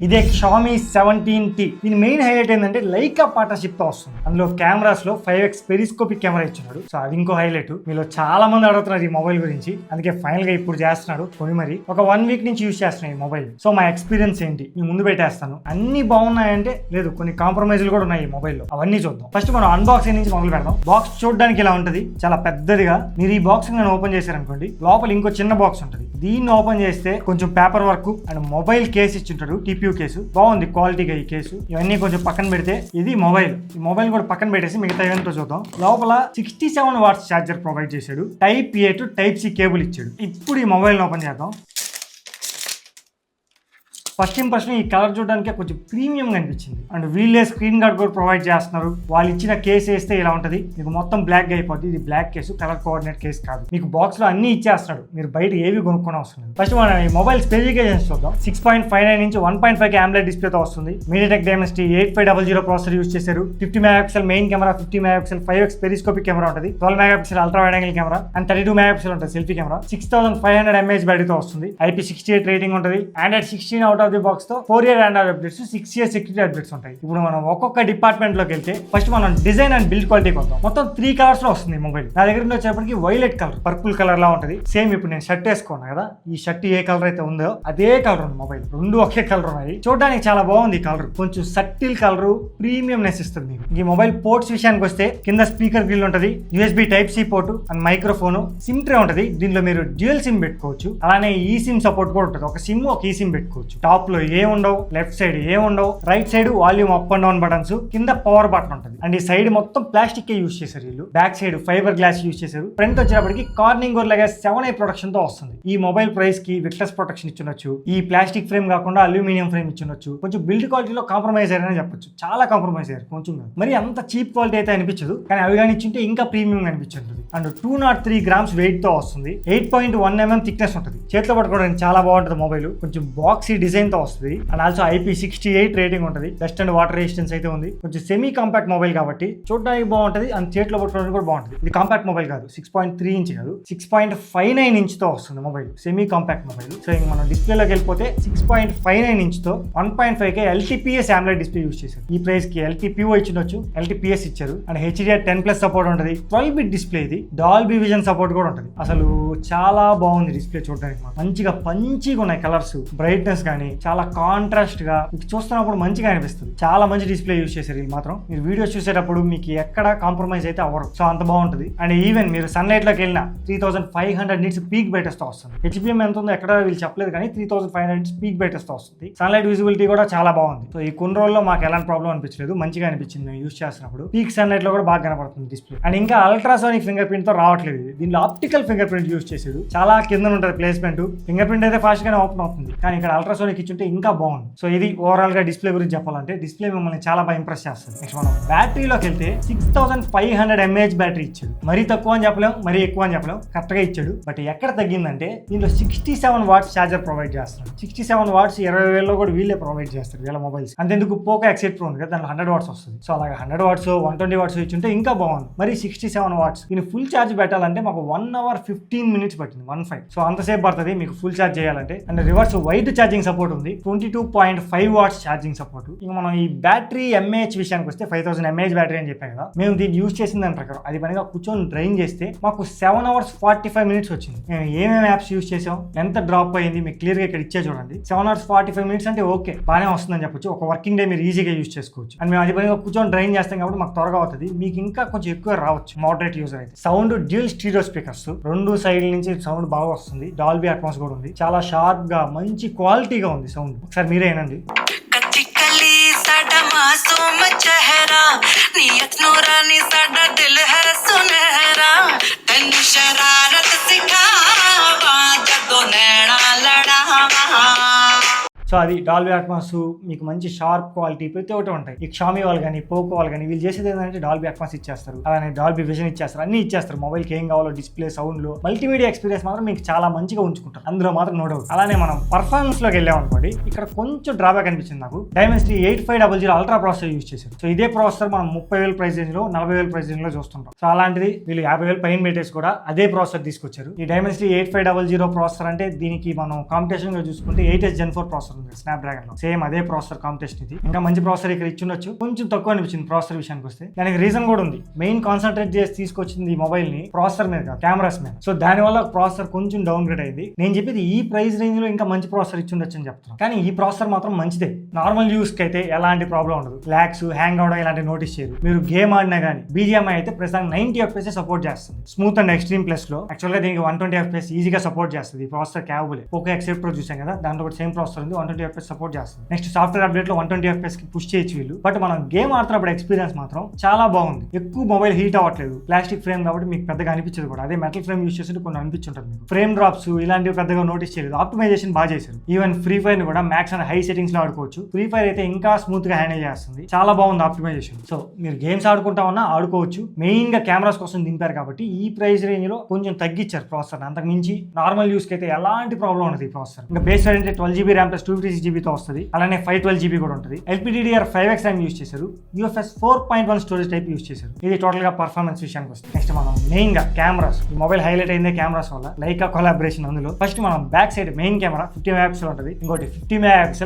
ఇదే Xiaomi 17T. దీని main highlight ఏంటంటే లైకా పార్ట్నర్షిప్ తో వస్తుంది. అందులో కెమెరాస్ లో 5x పెరిస్కోపిక్ కెమెరా ఇచ్చినాడు. సో అది ఇంకో హైలైట్. మీలో చాలా మంది అడుగుతున్నారు ఈ మొబైల్ గురించి, అందుకే ఫైనల్ గా ఇప్పుడు చేస్తున్నాడు కొని మరి. ఒక 1 వీక్ నుంచి యూజ్ చేస్తున్నాను ఈ మొబైల్. సో మా ఎక్స్పీరియన్స్ ఏంటి మీ ముందు పెట్టేస్తాను. అన్ని బాగున్నాయంటే లేదు, కొన్ని కాంప్రమైజ్లు కూడా ఉన్నాయి ఈ మొబైల్లో, అవన్నీ చూద్దాం. ఫస్ట్ మనం అన్బాక్సింగ్ నుంచి మొదలు పెడదాం. బాక్స్ చూడడానికి ఇలా ఉంటది, చాలా పెద్దదిగా. మీరు ఈ బాక్స్ నేను ఓపెన్ చేశారనుకోండి, లోపల ఇంకో చిన్న బాక్స్ ఉంటుంది. దీన్ని ఓపెన్ చేస్తే కొంచెం paper work and mobile case ఇచ్చింటాడు, TPU కేసు. బాగుంది క్వాలిటీగా ఈ కేసు. ఇవన్నీ కొంచెం పక్కన పెడితే ఇది మొబైల్. ఈ మొబైల్ కూడా పక్కన పెట్టేసి మిగతా ఏంటో చూద్దాం. లోపల 67 వాట్స్ ఛార్జర్ ప్రొవైడ్ చేశాడు. Type A to Type C cable ఇచ్చాడు. ఇప్పుడు ఈ మొబైల్ ఓపెన్ చేద్దాం. ఫస్ట్ ఇంప్రెషన్ ఈ కలర్ చూడడానికి కొంచెం ప్రీమియం అనిపించింది. అండ్ వీళ్ళే స్క్రీన్ గార్డ్ కూడా ప్రొవైడ్ చేస్తున్నారు. వాళ్ళు ఇచ్చిన కేసు వేస్తే ఇలా ఉంటుంది, మీకు మొత్తం బ్లాక్ గా అయిపోద్ది. ఇది black case, colour coordinate case కాదు. మీకు బాక్స్ లో అన్ని ఇచ్చేస్తున్నాడు, మీరు బయట ఏవి కొనుక్కోవడం అవసరం లేదు. ఫస్ట్ మనం ఈ మొబైల్ స్పెసిఫికేషన్స్ చూద్దాం. 6.59 ఇంచ్ 1.5K AMOLED డిస్ప్లే తో వస్తుంది. MediaTek Dimensity 8500 ప్రాసెసర్ యూజ్ చేశారు. 50 megapixel main camera, 50 megapixel 5x periscopic camera ఉంటుంది. 12 megapixel ultra wide angle camera and 32 megapixel ఉంటుంది సెల్ఫీ కెమెరా. 6500 mAh బ్యాటరీతో వస్తుంది. IP68 రేటింగ్ ఉంటుంది. Android 16 out of the box తో 4 year Android updates, 6 year security updates ఉంటాయి. ఇప్పుడు మనం ఒక్కొక్క డిపార్ట్మెంట్ లోకి వెళ్తే ఫస్ట్ మనం డిజైన్ అండ్ బిల్డ్ క్వాలిటీ కొద్దాం. మొత్తం 3 కలర్స్ లో వస్తుంది మొబైల్. నా దగ్గర వచ్చేప్పటికి వైలెట్ కలర్, పర్పుల్ కలర్ లా ఉంటుంది. సేమ్ ఇప్పుడు నేను షర్ట్ వేసుకున్నాను కదా, ఈ షర్ట్ ఏ కలర్ అయితే ఉందో అదే కలర్ ఉంది మొబైల్. రెండు ఒకే కలర్ ఉన్నాయి. చూడడానికి చాలా బాగుంది కలర్. కొంచెం సటిల్ కలర్, ప్రీమియంనెస్ ఇస్తుంది మీకు. ఈ మొబైల్ పోర్ట్స్ విషయానికి వస్తే కింద స్పీకర్ గ్రిల్ ఉంటుంది, USB Type C port and microphone, SIM tray ఉంటుంది. దీనిలో మీరు డ్యూయల్ సిమ్ పెట్టుకోవచ్చు. అలానే ఈ సిమ్ సపోర్ట్ కూడా ఉంటుంది. ఒక సిమ్ ఒక ఈ సిమ్ పెట్టుకోవచ్చు. టాప్ లో ఉండవు, లెఫ్ట్ సైడ్ ఉండవు. Right side volume up and down buttons, కింద పవర్ బటన్ ఉంటుంది. అండ్ ఈ సైడ్ మొత్తం ప్లాస్టిక్ యూజ్ చేశారు వీళ్ళు. Back side fibre glass use చేశారు. ఫ్రంట్ వచ్చేటప్పటికి కార్నింగ్ లాగా 7i ప్రొటెక్షన్ తో వస్తుంది. ఈ మొబైల్ ప్రైస్ కి విట్లెస్ ప్రొటెక్షన్ ఇచ్చుండొచ్చు. ఈ ప్లాస్టిక్ ఫ్రేమ్ కాకుండా అల్యూమినియం ఫ్రేమ్ ఇచ్చుండొచ్చు. కొంచెం బిల్డ్ క్వాలిటీలో కాంప్రమైజ్ అయ్యారని చెప్పొచ్చు. చాలా కాంప్రమైజ్ అయ్యారు, కొంచెం మరి అంత చీప్ క్వాలిటీ అయితే అనిపించదు, కానీ అవి కానీ ఇచ్చింటే ఇంకా ప్రీమియం అనిపించుంటుంది. అండ్ 203 grams వెయిట్ తో వస్తుంది. 8.1 mm థిక్నెస్ ఉంటుంది. చేతిలో పట్టుకోవడానికి చాలా బాగుంటుంది మొబైల్. కొంచెం బాక్సీ డిజైన్ తో వస్తుంది. అండ్ ఆల్సో IP68 రేటింగ్ ఉంటుంది. డస్ట్ అండ్ వాటర్ రెసిస్టెన్స్ అయితే ఉంది. కొంచెం సెమీ కాంపాక్ట్ మొబైల్ కాబట్టి చూడడానికి బాగుంటుంది అండ్ చేతిలో పట్టుకోవడానికి కూడా బాగుంటుంది. ఇది కాంపాక్ట్ మొబైల్ కాదు, 6.3 ఇంచ్ కాదు, 6.59 ఇంచ్ తో వస్తుంది mobile. Semi compact mobile. So ఇంక మనం డిస్ప్లేలోకి వెళ్ళిపోతే 6.59 ఇంచ్ తో 1.5K LTPS AMOLED display use చేశారు. ఈ ప్రైస్ కి LTPO ఇచ్చిండొచ్చు, LTPS ఇచ్చారు. అండ్ HDR10+ సపోర్ట్ ఉంటుంది. 12-bit డిస్ప్లే ఇది. డాల్బీ విజన్ సపోర్ట్ కూడా ఉంటుంది. అసలు చాలా బాగుంది డిస్ప్లే చూడడానికి. మంచిగా పంచిగా ఉన్నాయి కలర్స్, బ్రైట్నెస్ కానీ చాలా కాంట్రాస్ట్ గా చూస్తున్నప్పుడు మంచిగా అనిపిస్తుంది. చాలా మంచి డిస్ప్లే యూజ్ చేశారు ఇది మాత్రం. మీరు వీడియోస్ చూసేటప్పుడు మీకు ఎక్కడ కాంప్రమైజ్ అయితే అవ్వరు. సో అంత బాగుంటుంది. అండ్ ఈవెన్ మీరు సన్లైట్ లోకి వెళ్ళినా 3500 nits పీక్ బ్రైట్నెస్ తో వస్తుంది. HPM ఎంత ఉందో ఎక్కడ వీళ్ళు చెప్పలేదు, కానీ 3500 nits పీక్ బ్రైట్నెస్ తో వస్తుంది. సన్లైట్ విజిబిలిటీ కూడా చాలా బాగుంది. సో ఈ కొన్ని రోజుల్లో మాకు ఎలాంటి ప్రాబ్లం అనిపించలేదు, మంచిగా అనిపించింది మేము యూజ్ చేస్తున్నప్పుడు. పీక్ సన్లైట్ లో కూడా బాగా కనపడుతుంది డిస్ప్లే. అండ్ ఇంకా అల్ట్రాసోనిక్ ఫింగర్ ప్రింట్ తో రావట్లేదు ఇది. దీనిలో ఆప్టికల్ ఫింగర్ ప్రింట్ యూజ్ చేసాడు. చాలా కింద ఉంటుంది ప్లేస్మెంట్. ఫింగర్ ప్రింట్ అయితే ఫాస్ట్ గానే ఓపెన్ అవుతుంది, కానీ ఇక్కడ అల్ట్రాసోనిక్ ఇచ్చుంటే ఇంకా బాగుంది. సో ఇది ఓవరాల్ గా డిస్ప్లే గురించి చెప్పాలంటే డిస్ప్లే మిమ్మల్ని చాలా బాగా ఇంప్రెస్ చేస్తుంది. నెక్స్ట్ మనం బ్యాటరీలోకి వెళ్తే 6500 mAh బ్యాటరీ ఇచ్చాడు. మరీ తక్కువ అని చెప్పలేం, మరీ ఎక్కువ అని చెప్పలేం, కరెక్ట్ గా ఇచ్చాడు. బట్ ఎక్కడ తగ్గిందంటే దీనిలో 67 వాట్స్ ఛార్జర్ ప్రొవైడ్ చేస్తున్నాడు. 67 వాట్స్ 20,000లో కూడా వీళ్ళే ప్రొవైడ్ చేస్తారు వీళ్ళ మొబైల్స్. అంతెందుకు పోకో X8 Pro ఉంది కదా, దాంట్లో 100 వాట్స్ వస్తుంది. సో అలాగే 100 వాట్స్ 120 వాట్స్ ఇచ్చుంటే ఇంకా బాగుంది. మరి 67 వాట్స్ దీన్ని ఫుల్ ఛార్జ్ పెట్టాలంటే మాకు 1 hour 15 minutes పట్టింది, 15. సో అంతసేపు పడుతుంది మీకు ఫుల్ ఛార్జ్ చేయాలంటే. And reverse wide charging support ఉంది. 22.5 వాట్స్ ఛార్జింగ్ సపోర్ట్. ఇంకా మనం ఈ బ్యాటరీ mAh విషయానికి వస్తే 5000 mAh బ్యాటరీ అని చెప్పాం కదా, మేము దీన్ని యూజ్ చేసిన దాని ప్రకారం అది పనిగా కూర్చొని డ్రైన్ చేస్తే మాకు 7 hours 45 minutes వచ్చింది. మేము ఏమేమి యాప్స్ యూజ్ చేసాం, ఎంత డ్రాప్ అయింది మీకు క్లియర్ గా ఇక్కడ ఇచ్చే చూడండి. 7 hours 45 minutes అంటే ఓకే, బాగానే వస్తుందని చెప్పొచ్చు. ఒక వర్కింగ్ డే మీరు ఈజీగా యూజ్ చేసుకోవచ్చు. అండ్ మేము అది పనిగా కూర్చొని డ్రైన్ చేస్తాం కాబట్టి మాకు త్వరగా అవుతుంది. మీకు ఇంకా కొంచెం ఎక్కువ రావచ్చు మోడరేట్ యూజర్ అయితే. సౌండ్ డ్యూయల్ స్టీరియో స్పీకర్స్, రెండు సైడ్ నుంచి సౌండ్ బాగా వస్తుంది. డాల్బీ అట్మాస్ కూడా ఉంది. చాలా షార్ప్ గా మంచి క్వాలిటీగా ఉంది సౌండ్. ఒకసారి మీరే వినండి. मासूम चेहरा नियत नूरानी साडा दिल है सुनहरा तन शरारत सिखावा जदों नैना लड़ावा. సో అది డాల్బీ అట్మాస్, మీకు మంచి షార్ప్ క్వాలిటీ ప్రతి ఒక్కటి ఉంటాయి. ఈ Xiaomi వాళ్ళు కానీ పోకో వాళ్ళు కానీ వీళ్ళు చేసేది ఏంటంటే డాల్బీ అట్మాస్ ఇచ్చేస్తారు, అలానే డాల్బీ విజన్ ఇచ్చేస్తారు, అన్ని ఇచ్చేస్తారు. మొబైల్కి ఏం కావాలో డిస్ప్లే, సౌండ్ లో మల్టీమీడియా ఎక్స్పీరియన్స్ మాత్రం మీకు చాలా మంచిగా ఉంచుకుంటారు, అందులో మాత్రం నో డౌట్. అలానే మనం పర్ఫార్మెన్స్ లోకి వెళ్ళాం అనుకోండి, ఇక్కడ కొంచెం డ్రాబ్యాక్ అనిపించింది నాకు. Dimensity 8500 అల్ట్రా ప్రాసెసర్ యూజ్ చేశారు. సో ఇదే ప్రాసెసర్ మనం 30,000 ప్రైస్ రేంజ్ లో 40,000 ప్రైస్ రేంజ్ లో చూస్తుంటాం. సో అలాంటిది వీళ్ళు 50,000 పైన పెట్టేసి కూడా అదే ప్రాసెసర్ తీసుకొచ్చారు. ఈ Dimensity 8500 ప్రాసెసర్ అంటే దీనికి మనం కాంపిటీషన్ గా చూసుకుంటే 8s Gen 4 ప్రాసెసర్ ప్రాసెసర్ ఉంది స్నాప్డ్రాగన్ లో, సేమ్ అదే ప్రాసెసర్ కాంపిటీషన్ ఇది. ఇంకా మంచి ప్రాసెసర్ ఇక్కడ ఇచ్చి ఉండొచ్చు, కొంచెం తక్కువ అనిపించింది ప్రాసెసర్ విషయానికి వస్తే. దానికి రీజన్ కూడా ఉంది, మెయిన్ కాన్సన్ట్రేట్ చేసి తీసుకొచ్చింది ఈ మొబైల్ ని ప్రాసెసర్ మీద కాదు, కెమెరాస్ మీద. సో దానివల్ల ప్రాసెసర్ కొంచెం డౌన్ గ్రేడ్ అయింది. నేను చెప్పేది ఈ ప్రైస్ రేంజ్ లో ఇంకా మంచి ప్రాసెసర్ ఇచ్చి ఉండొచ్చు అని చెప్తాను, కానీ ఈ ప్రాసెసర్ మాత్రం మంచిదే. నార్మల్ యూస్ కి అయితే ఎలాంటి ప్రాబ్లం ఉండదు, లాగ్స్ హ్యాంగ్ అవడం ఇలాంటి నోటీస్ చేయరు. మీరు గేమ్ ఆడినా కానీ BGMI అయితే ప్రస్తుతం 90 FPS సపోర్ట్ చేస్తుంది, స్మూత్ అండ్ ఎక్స్ట్రీమ్ ప్లస్ లో. యాక్చువల్ గా దీనికి 120 FPS ఈజీగా సపోర్ట్ చేస్తుంది. ఈ ప్రాసెసర్ క్యాబుల్ Poco X8 Pro చూసాం కదా, దాంట్లో కూడా సేమ్ ప్రాసెసర్ ఉంది, 120 FPS సపోర్ట్ చేస్తుంది. నెక్స్ట్ సాఫ్ట్వేర్ అప్డేట్ లో 120 FPS కి పుష్ చేయొచ్చు వీళ్ళు. బట్ మనం గేమ్ ఆడుతున్నప్పుడు ఎక్స్పీరియన్స్ మాత్రం చాలా బాగుంది. ఎక్కువ మొబైల్ హీట్ అవ్వట్లేదు, ప్లాస్టిక్ ఫ్రేమ్ కాబట్టి మీకు పెద్దగా అనిపించదు కూడా. అదే మెటల్ ఫ్రేమ్ యూస్ చేస్తుంటే కొన్ని అనిపించుంటుంది మీకు. ఫ్రేమ్ డ్రాప్స్ ఇలాంటివి పెద్దగా నోటీస్ చేయలేదు. ఆప్టిమైజేషన్ బాగా చేశారు. ఈవెన్ ఫ్రీ ఫైర్ ని కూడా మ్యాక్స్ అండ్ హై సెటింగ్స్ లో ఆడుకోవచ్చు. ఫ్రీ ఫైర్ అయితే ఇంకా స్మూత్ గా హ్యాండిల్ చేస్తుంది, చాలా బాగుంది ఆప్టిమైజేషన్. సో మీరు గేమ్స్ ఆడుకుంటా ఉన్నా ఆడుకోవచ్చు. మెయిన్ గా కెమెరాస్ కోసం దింపారు కాబట్టి ఈ ప్రైస్ రేంజ్ లో కొంచెం తగ్గించారు ప్రాసెసర్. అంతకు మించి నార్మల్ యూస్ కి అయితే ఎలాంటి ప్రాబ్లం ఉండదు ఈ ప్రాసెసర్. ఇంకా base variant 12GB RAM plus 256GB తో వస్తుంది. అలానే 512GB కూడా ఉంటుంది. LPDDR5X RAM యూస్ చేశారు. UFS 4.1 స్టోరేజ్ టైప్ యూస్ చేశారు. ఇది టోటల్ గా పర్ఫార్మెన్స్ విషయానికి వస్తుంది. నెక్స్ట్ మనం మెయిన్ గా కెమెరాస్, ఈ మొబైల్ హైలైట్ అయిందే కెమెరాస్ వల్ల, లైకా కొలాబరేషన్. అందులో ఫస్ట్ మనం back side main camera 50 MP ఉంటుంది. ఇంకోటి 50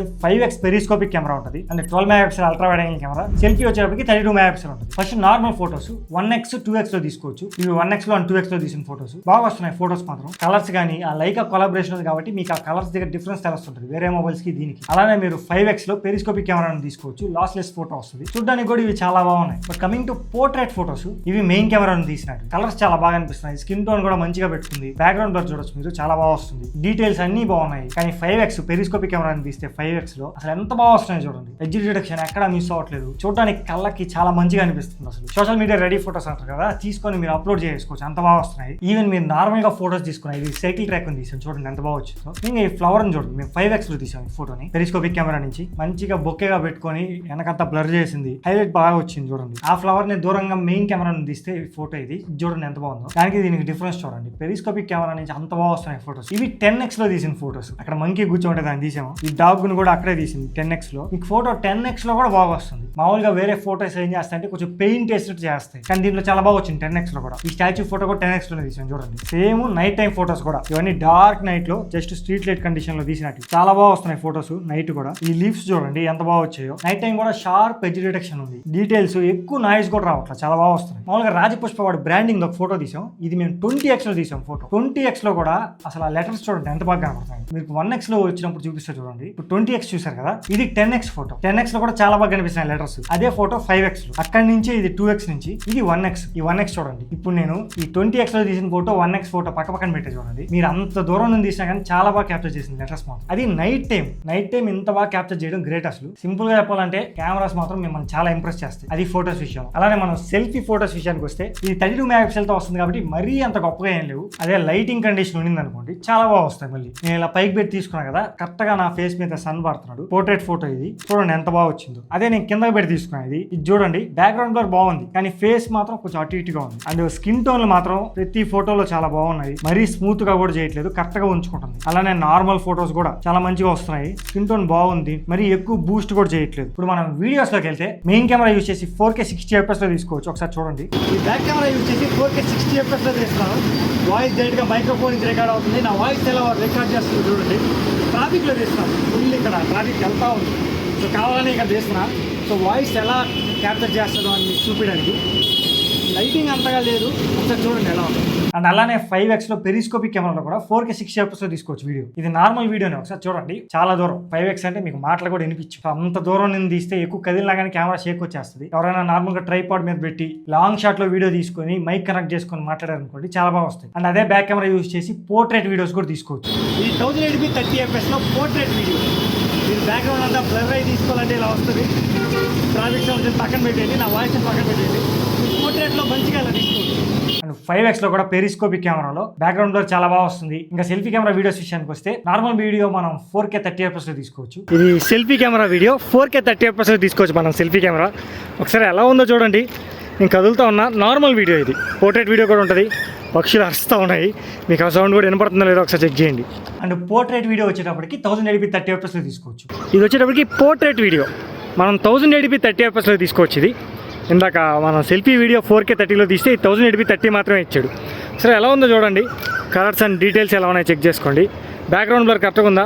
MP 5X పెరిస్కోపిక్ కెమెరా ఉంటుంది. And 12 MP ultra wide angle camera. Selfie వచ్చేటప్పటికి 32 MP ఉంటుంది. First normal photos 1x 2x లో తీసుకోవచ్చు. ఇవి 1x లో అండ్ 2x లో తీసిన ఫోటోస్ బాగా వస్తున్నాయి. ఫోటోస్ మాత్రం కలర్స్ కానీ ఆ లైకా కొలాబరేషన్ ఉంది కాబట్టి మీకు ఆ కలర్స్ దగ్గర డిఫరెన్స్ తెలుస్తుంటుంది వేరే మొబైల్స్ కి దీనికి. అలానే మీరు 5x లో పెరిస్కోపిక్ కెమెరాని తీసుకోవచ్చు, లాస్లెస్ ఫోటో వస్తుంది. చూడడానికి కూడా ఇవి చాలా బాగున్నాయి. But coming to portrait photos, ఇవి మెయిన్ కెమెరాని తీసినట్టు కలర్స్ చాలా బాగా అనిపిస్తున్నాయి. స్కిన్ టోన్ కూడా మంచిగా పెట్టుకుంది. బ్యాక్గ్రౌండ్ బ్లర్ చూడొచ్చు మీరు, చాలా బాగా వస్తుంది. డీటెయిల్స్ అన్ని బాగున్నాయి. కానీ 5x పెరిస్కోపిక్ కెమెరాని తీస్తే 5x లో అసలు ఎంత బాగా వస్తున్నాయి చూడండి. ఎడ్జ్ డిటెక్షన్ ఎక్కడ మిస్ అవ్వట్లేదు. చూడడానికి కళ్ళకి చాలా మంచిగా అనిపిస్తుంది. అసలు సోషల్ మీడియా రెడీ ఫోటోస్ అంటారు కదా, తీసుకొని మీరు అప్లోడ్ చేసుకోవచ్చు, అంత బాగా వస్తున్నాయి. ఈవెన్ మీరు నార్మల్ గా ఫోటోస్ తీసుకున్నాయి. ఇది సైకిల్ ట్రాక్ తీసాం చూడండి ఎంత బాగా వచ్చిందో. ఇంకా ఈ ఫ్లవర్ అని చూడండి, మేము 5x లో తీసాం ఈ ఫోటోని పెరిస్కోపిక్ కెమెరా నుంచి. మంచిగా బొక్కేగా పెట్టుకొని వెనకంతా బ్లర్ చేసింది, హైలైట్ బాగా వచ్చింది చూడండి. ఆ ఫ్లవర్ ని దూరంగా మెయిన్ కెమెరా తీస్తే ఫోటో ఇది చూడండి ఎంత బాగుందో. దానికి దీనికి డిఫరెన్స్ చూడండి. పెరిస్కోపిక్ కెమెరా నుంచి అంత బాగా వస్తున్నాయి ఫోటోస్. ఇవి 10x లో తీసిన ఫోటోస్. అక్కడ మంకీ కూర్చోంటే దాన్ని తీసాము. ఈ డాగ్ ను కూడా అక్కడే తీసింది 10x లో. మీకు ఫోటో 10x లో కూడా బాగా వస్తుంది. మామూలుగా వేరే ఫోటోస్ ఏం చేస్తాయంటే కొంచెం పెయింట్ వేసినట్టు చేస్తాయి, కానీ దీంట్లో చాలా బాగా వచ్చింది 10x లో కూడా. ఈ స్టాచ్యూ ఫోటో కూడా 10x లోనే తీసాం చూడండి. సేమ్ నైట్ టైం ఫోటోస్ కూడా, ఇవన్నీ డార్క్ నైట్ లో జస్ట్ స్ట్రీట్ లైట్ కండిషన్ లో తీసినట్టు చాలా బాగా వస్తున్నాయి ఫోటోస్ నైట్ కూడా. ఈ లీవ్స్ చూడండి ఎంత బాగా వచ్చాయో. నైట్ టైం కూడా షార్ప్ ఎడ్జ్ డిటెక్షన్ ఉంది. డీటెయిల్స్ ఎక్కువ నాయిస్ కూడా రావట్లేదు, చాలా బాగా వస్తున్నాయి. మామూలుగా రాజపుష్ప వాడు బ్రాండింగ్ ఒక ఫోటో తీసాం. ఇది మేము 20x లో తీసాం ఫోటో. 20x లో కూడా అసలు ఆ లెటర్స్ చూడండి ఎంత బాగా కనపడుతున్నాయి. మీకు 1x లో వచ్చినప్పుడు చూపిస్తే చూడండి. ఇప్పుడు 20x చూసారు కదా, ఇది 10x ఫోటో. 10x లో కూడా చాలా బాగా కనిపిస్తున్నాయి లెటర్స్. అదే ఫోటో 5x లో. అక్కడి నుంచి ఇది 2x నుంచి ఇది 1x. ఈ 1x చూడండి. ఇప్పుడు నేను ఈ 20x లో తీసిన ఫోటో 1x ఫోటో పక్క పక్కన పెట్టే చూడండి. మీరు అంత దూరం నుంచి తీసినా కానీ చాలా బాగా క్యాప్చర్ చేసింది లెటర్స్ మాత్రం. అది నైట్ టైం ఇంత బాగా క్యాప్చర్ చేయడం గ్రేట్. అసలు సింపుల్ గా చెప్పాలంటే కెమెరాస్ మాత్రం మిమ్మల్ని చాలా ఇంప్రెస్ చేస్తాయి. అది ఫోటోస్ విషయం. అలానే మనం సెల్ఫీ ఫోటోస్ విషయానికి వస్తే ఇది 32 MP తో వస్తుంది కాబట్టి మరీ అంత గొప్పగా ఏం లేవు. అదే లైటింగ్ కండిషన్ ఉండింది అనుకోండి చాలా బాగా వస్తాయి. మళ్ళీ నేను ఇలా పైకి పెట్టి తీసుకున్నా కదా, కరెక్ట్ గా నా ఫేస్ మీద సన్ పడుతున్నాడు. పోర్ట్రేట్ ఫోటో ఇది చూడండి ఎంత బాగా వచ్చిందో. అదే నేను కిందకి పెట్టి తీసుకున్నా ఇది చూడండి. బ్యాక్గ్రౌండ్ బ్లర్ బాగుంది, కానీ ఫేస్ మాత్రం కొంచెం అటు ఇటుగా ఉంది. అండ్ స్కిన్ టోన్లు మాత్రం ప్రతి ఫోటోలో చాలా బాగున్నాయి. మరీ స్మూత్ గా కూడా చేయట్లేదు, కరెక్ట్ గా ఉంచుకుంటుంది. అలానే నార్మల్ ఫోటోస్ కూడా చాలా మంచిగా వస్తున్నాయి. స్కిన్ టోన్ బాగుంది, మరి ఎక్కువ బూస్ట్ కూడా చేయట్లేదు. ఇప్పుడు మనం వీడియోస్ లోకి వెళ్తే మెయిన్ కెమెరా యూస్ చేసి 4K 60 FPS లో తీసుకోవచ్చు. ఒకసారి చూడండి. ఈ బ్యాక్ కెమెరా యూస్ చేసి 4K 60 FPS లో తీస్తున్నాను. వాయిస్ డైరెక్ట్ గా మైక్రోఫోన్ రికార్డ్ అవుతుంది. నా వాయిస్ ఎలా రికార్డ్ చేస్తుంది చూడండి. ట్రాఫిక్ లో తీస్తున్నాను. ఫుల్ ఇక్కడ ట్రాఫిక్ వెళ్తా ఉంది. సో కావాలని ఇక్కడ తీస్తున్నా. సో వాయిస్ ఎలా క్యాప్చర్ చేస్తుందో అని మీకు చూపించడానికి. లైటింగ్ అంతగా లేదు, ఒకసారి చూడండి ఎలా ఉంటుంది. అండ్ అలానే 5x లో పెరిస్కోపిక్ కెమెరాలో కూడా 4K 60 FPS లో తీసుకోవచ్చు వీడియో. ఇది నార్మల్ వీడియోనే, ఒకసారి చూడండి. చాలా దూరం 5x అంటే మీకు మాటలు కూడా వినిపించు. అంత దూరం నుంచి తీస్తే ఎక్కువ కదిలినాగానే కెమెరా షేక్ వచ్చేస్తుంది. ఎవరైనా నార్మల్ గా ట్రైపాడ్ మీద పెట్టి లాంగ్ షాట్ లో వీడియో తీసుకొని మైక్ కనెక్ట్ చేసుకొని మాట్లాడారనుకోండి చాలా బాగా వస్తాయి. అండ్ అదే బ్యాక్ కెమెరా యూస్ చేసి పోర్ట్రేట్ వీడియోస్ కూడా తీసుకోవచ్చు. ఇది 1080p 30 FPS లో పోర్ట్రేట్ వీడియో. మీరు బ్యాక్గ్రౌండ్ అంతా బ్లర్ అయి తీసుకోవాలంటే ఇలా వస్తుంది. ట్రాఫిక్ సౌండ్ పక్కన పెట్టేయండి, నా వాయిస్ పక్కన పెట్టేయండి. పోర్ట్రేట్ లో మంచిగా ఇలా తీసుకోవచ్చు. అండ్ 5x లో కూడా పెరిస్కోపిక్ కెమెరాలో బ్యాక్గ్రౌండ్ బ్లర్ చాలా బాగా వస్తుంది. ఇంకా సెల్ఫీ కెమెరా వీడియోస్ విషయానికి వస్తే నార్మల్ వీడియో మనం 4K 30 FPS లో తీసుకోవచ్చు. ఇది selfie camera video 4K 30 FPS లో తీసుకోవచ్చు మనం సెల్ఫీ కెమెరా. ఒకసారి ఎలా ఉందో చూడండి. నేను కదులుతా ఉన్నా. నార్మల్ వీడియో ఇది. పోర్ట్రేట్ వీడియో కూడా ఉంటుంది. పక్షులు అరుస్తూ ఉన్నాయి. మీకు ఆ సౌండ్ కూడా వినపడుతుందో లేదో ఒకసారి చెక్ చేయండి. అండ్ పోర్ట్రేట్ వీడియో వచ్చేటప్పటికి 1080p 30 FPS లో తీసుకోవచ్చు. ఇది వచ్చేటప్పటికి పోర్ట్రేట్ వీడియో మనం 1080p 30 FPS లో తీసుకోవచ్చు. ఇది ఇందాక మనం సెల్ఫీ వీడియో 4K 30లో తీస్తే 1080p 30 మాత్రమే ఇచ్చాడు. సరే ఎలా ఉందో చూడండి. కలర్స్ అండ్ డీటెయిల్స్ ఎలా ఉన్నాయో చెక్ చేసుకోండి. బ్యాక్గ్రౌండ్ బ్లర్ కరెక్ట్గా ఉందా,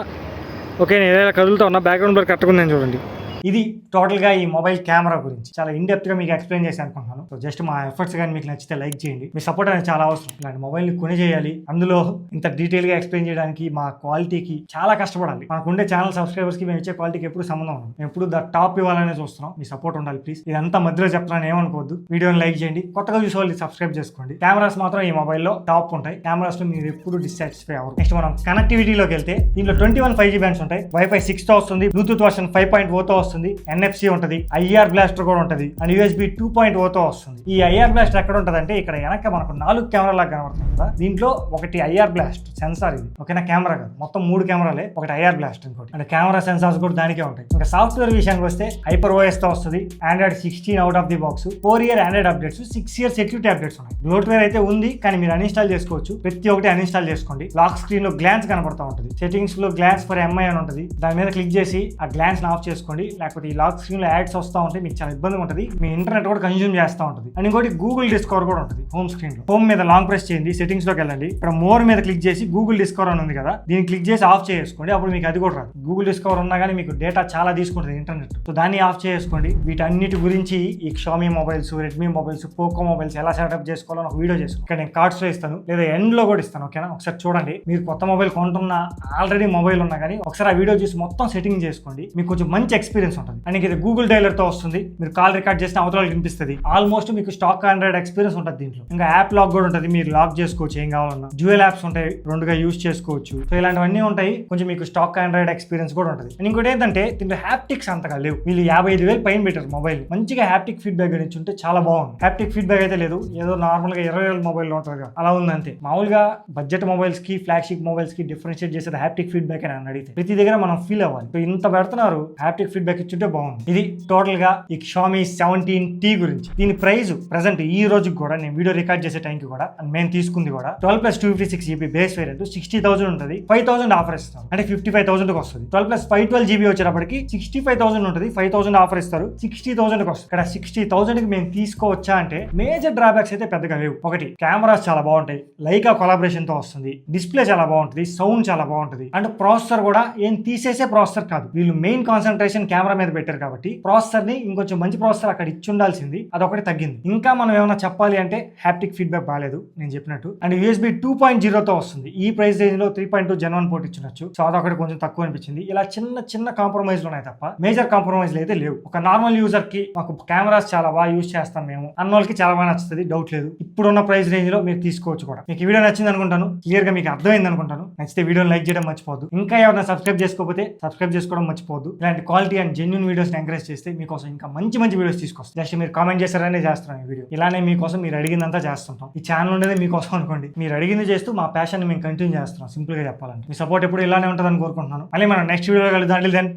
ఓకే, నేను ఏదైనా కదులుతా ఉన్నా, బ్యాక్గ్రౌండ్ బ్లర్ కరెక్ట్గా ఉందని చూడండి. ఇది టోటల్గా ఈ మొబైల్ కెమెరా గురించి చాలా ఇన్డెప్త్గా మీకు ఎక్స్ప్లెయిన్ చేసి అనుకుంటున్నాను. సో జస్ట్ మా ఎఫర్ట్స్ కానీ మీకు నచ్చితే లైక్ చేయండి. మీ సపోర్ట్ అనేది చాలా అవసరం. ఇలాంటి మొబైల్ని కొని చేయాలి, అందులో ఇంత డీటెయిల్గా ఎక్స్ప్లెయిన్ చేయడానికి మా క్వాలిటీకి చాలా కష్టపడాలి. మనకు ఉండే ఛానల్ సబ్స్క్రైబర్స్కి మేము ఇచ్చే క్వాలిటీకి ఎప్పుడు సంబంధం ఉండదు. మేము ఎప్పుడు టాప్ ఇవ్వాలనే చూస్తున్నాం. మీ సపోర్ట్ ఉండాలి ప్లీజ్. ఇదంతా మధ్యలో చెప్తాను ఏమనుకోవద్దు. వీడియోని లైక్ చేయండి, కొత్తగా చూసే వాళ్ళు సబ్స్క్రైబ్ చేసుకోండి. కెమెరాస్ మాత్రం ఈ మొబైల్లో టాప్ ఉంటాయి. కెమెరాస్లో మీరు ఎప్పుడు డిస్సాటిస్ఫై అవ్వరు. నెక్స్ట్ మనం కనెక్టివిటీలోకి వెళ్తే దీంట్లో 21 5G బ్యాండ్స్ ఉంటాయి. వైఫై 6 తో వస్తుంది, బ్లూటూత్ వర్షన్ 5.0 తో వస్తుంది, NFC ఉంటది, IR బ్లాస్టర్ కూడా ఉంటది అండ్ USB 2.0 తో వస్తుంది. ఈ IR బ్లాస్టర్ ఎక్కడ ఉంటది అంటే ఇక్కడ వెనక మనకు 4 కెమెరాలా కనబడుతుంది కదా, దీంట్లో ఒకటి IR బ్లాస్ట్ సెన్సార్, ఇది ఓకేనా, కెమెరా కాదు, మొత్తం 3 కెమెరాలే, ఒకటి IR బ్లాస్ట్ ఇంకోటి, అంటే కెమెరా సెన్సార్స్ కూడా దానికే ఉంటాయి. ఇంకా సాఫ్ట్వేర్ విషయానికి వస్తే HyperOS తో వస్తుంది, Android 16 out of the box, 4 year Android updates, 6 year security updates ఉన్నాయి. బ్లోట్వేర్ అయితే ఉంది కానీ మీరు అన్ఇన్స్టాల్ చేసుకోవచ్చు, ప్రతి ఒక్కటి అన్ఇన్స్టాల్ చేసుకోండి. లాక్ స్క్రీన్ లో గ్లాన్స్ కనబడుతూ ఉంటుంది, సెట్టింగ్స్ లో గ్లాన్స్ ఫర్ MI అని ఉంటుంది, దాని మీద క్లిక్ చేసి ఆ గ్లాన్స్ ఆఫ్ చేసుకోండి. లేకపోతే ఈ లాక్ స్క్రీన్ లో యాడ్స్ వస్తూ ఉంటాయి, మీకు చాలా ఇబ్బందిగా ఉంటుంది, మీ ఇంటర్నెట్ కూడా కన్జ్యూమ్ చేస్తూ ఉంటుంది. అండ్ ఇంకోటి గూగుల్ డిస్కవర్ కూడా ఉంటుంది హోమ్ స్క్రీన్ లో. హోమ్ మీద లాంగ్ ప్రెస్ చేయండి, సెట్టింగ్స్ లోకి వెళ్ళండి, ఇక్కడ మోర్ మీద క్లిక్ చేసి గూగుల్ డిస్కవర్ అని ఉంది కదా, దీన్ని క్లిక్ చేసి ఆఫ్ చేసుకోండి. అప్పుడు మీకు అది కూడా రాదు. గూగుల్ డిస్కవర్ ఉన్నా కానీ మీకు డేటా చాలా తీసుకుంటుంది ఇంటర్నెట్, సో దాన్ని ఆఫ్ చేసుకోండి. వీటన్నిటి గురించి ఈ Xiaomi mobiles, Redmi mobiles, Poco mobiles ఎలా సెటప్ చేసుకోవాలని ఒక వీడియో చేస్తాను. ఇక్కడ నేను కార్డ్స్ లో ఇస్తాను లేదా ఎండ్ లో కూడా ఇస్తాను, ఓకేనా, ఒకసారి చూడండి. మీరు కొత్త మొబైల్ కొంటున్నా, ఆల్రెడీ మొబైల్ ఉన్నా కానీ ఒకసారి ఆ వీడియో చూసి మొత్తం సెట్టింగ్ చేసుకోండి, మీకు కొంచెం మంచి ఎక్స్పీరియన్స్ ఉంటుంది. అండ్ ఇది గూగుల్ డైలర్ తో వస్తుంది, మీరు కాల్ రికార్డ్ చేసిన అవతల వినిపిస్తుంది. ఆల్మోస్ట్ మీకు స్టాక్ ఆండ్రాయిడ్ ఎక్స్పీరియన్స్ ఉంటుంది దీంట్లో. ఇంకా యాప్ లాక్ కూడా ఉంటుంది, మీరు లాక్ చేసుకోవచ్చు ఏం కావాలన్నా. డ్యూయల్ యాప్స్ ఉంటాయి, రెండుగా యూజ్ చేసుకోవచ్చు. సో ఇలాంటివన్నీ ఉంటాయి, కొంచెం మీకు స్టాక్ ఆండ్రాయిడ్ ఎక్స్పీరియన్స్ కూడా ఉంటుంది. అండ్ ఇంకోటి ఏంటంటే దీంట్లో హ్యాప్టిక్స్ అంతగా లేవు. వీళ్ళు 55,000 పైన పెట్టారు మొబైల్, మంచిగా హ్యాప్టిక్ ఫీడ్బ్యాక్ నుంచి ఉంటే చాలా బాగుంది. హ్యాప్టిక్ ఫీడ్బ్యాక్ అయితే లేదు, ఏదో నార్మల్ గా 20,000 మొబైల్ ఉంటుంది కదా అలా ఉంది అంతే. మామూలుగా బడ్జెట్ మొబైల్స్ కి, ఫ్లాగ్షిప్ మొబైల్స్ కి డిఫరెన్షియేట్ చేసేది హ్యాప్టిక్ ఫీడ్బ్యాక్ అని అడిగితే ప్రతి దగ్గర మనం ఫీల్ అవ్వాలి. సో ఇంత పెడుతున్నారు, హ్యాప్టిక్ ఫీడ్బ్యాక్ ఇచ్చుంటే బాగుంది. ఇది టోటల్ గా ఈ Xiaomi 17T గురించి. దీని ప్రైస్ ప్రెసెంట్ ఈ రోజుకి కూడా, నేను వీడియో రికార్డ్ చేసే టైంకి కూడా, అండ్ మేము తీసుకుంది కూడా 12+256GB బేస్ వేరియంట్ 60,000 ఉంటుంది, 5,000 ఆఫర్ ఇస్తారు, అంటే 55,000కి వస్తుంది. 12+512GB వచ్చేటప్పటికి 65,000 ఉంటుంది, 5,000 ఆఫర్ ఇస్తారు, 60,000కి వస్తుంది. ఇక్కడ 60,000కి మేము తీసుకోవచ్చా అంటే మేజర్ డ్రాబ్యాక్స్ అయితే పెద్దగా లేవు. ఒకటి, కెమెరాస్ చాలా బాగుంటాయి, లైకా కొలాబరేషన్ తో వస్తుంది, డిస్ప్లే చాలా బాగుంటుంది, సౌండ్ చాలా బాగుంటుంది, అండ్ ప్రాసెసర్ కూడా ఏం తీసేసే ప్రాసెసర్ కాదు. వీళ్ళు మెయిన్ కాన్సన్ట్రేషన్ కెమెరా మీద పెట్టారు కాబట్టి ప్రాసెసర్ ని ఇంకొంచెం మంచి ప్రాసెసర్ అక్కడ ఇచ్చి ఉండాల్సింది, అదొకటి తగ్గింది. ఇంకా మనం ఏమైనా చెప్పాలి అంటే హ్యాప్టిక్ ఫీడ్బ్యాక్ బాగాలేదు నేను చెప్పినట్టు. అండ్ USB 2.0 తో వస్తుంది, ఈ ప్రైస్ రేంజ్ లో 3.2 Gen 1 పోర్ట్ ఇచ్చినచ్చు, సో అదొకటి కొంచెం తక్కువ అనిపించింది. ఇలా చిన్న చిన్న కాంప్రమైజ్లు ఉన్నాయి తప్ప మేజర్ కాంప్రమైజ్లు అయితే లేవు. ఒక నార్మల్ యూజర్ కి మాకు కెమెరాస్ చాలా బాగా యూజ్ చేస్తాం మేము అన్న వాళ్ళకి చాలా బాగా నచ్చుతుంది, డౌట్ లేదు. ఇప్పుడున్న ప్రైస్ రేంజ్ లో మీరు తీసుకోవచ్చు కూడా. మీకు ఈ వీడియో నచ్చింది అనుకుంటాను, క్లియర్ గా మీకు అర్థమైంది అనుకుంటాను. నచ్చితే వీడియోని లైక్ చేయడం మర్చిపోద్దు. ఇంకా ఎవరైనా సబ్స్క్రైబ్ చేసుకోకపోతే సబ్స్క్రైబ్ చేసుకోవడం మర్చిపోద్దు. ఇలాంటి quality and genuine videos encourage చేస్తే మీకోసం ఇంకా మంచి మంచి వీడియోస్ తీసుకొస్తాం. జస్ట్ మీరు కామెంట్ చేస్తారనే చేస్తున్నాం ఈ వీడియో. ఇలానే మీకోసం మీరు అడిగిందంతా చేస్తుంటాం. ఈ ఛానల్ ఉండేది మీకోసం అనుకోండి. మీరు అడిగింది చేస్తూ మా ప్యాషన్ మేము కంటిన్యూ చేస్తున్నాం. సింపుల్ గా చెప్పాలంటే మీ సపోర్ట్ ఎప్పుడు ఇలానే ఉంటుందని కోరుకుంటున్నాను. మళ్ళీ మనం నెక్స్ట్ వీడియోలో కలుద్దాం.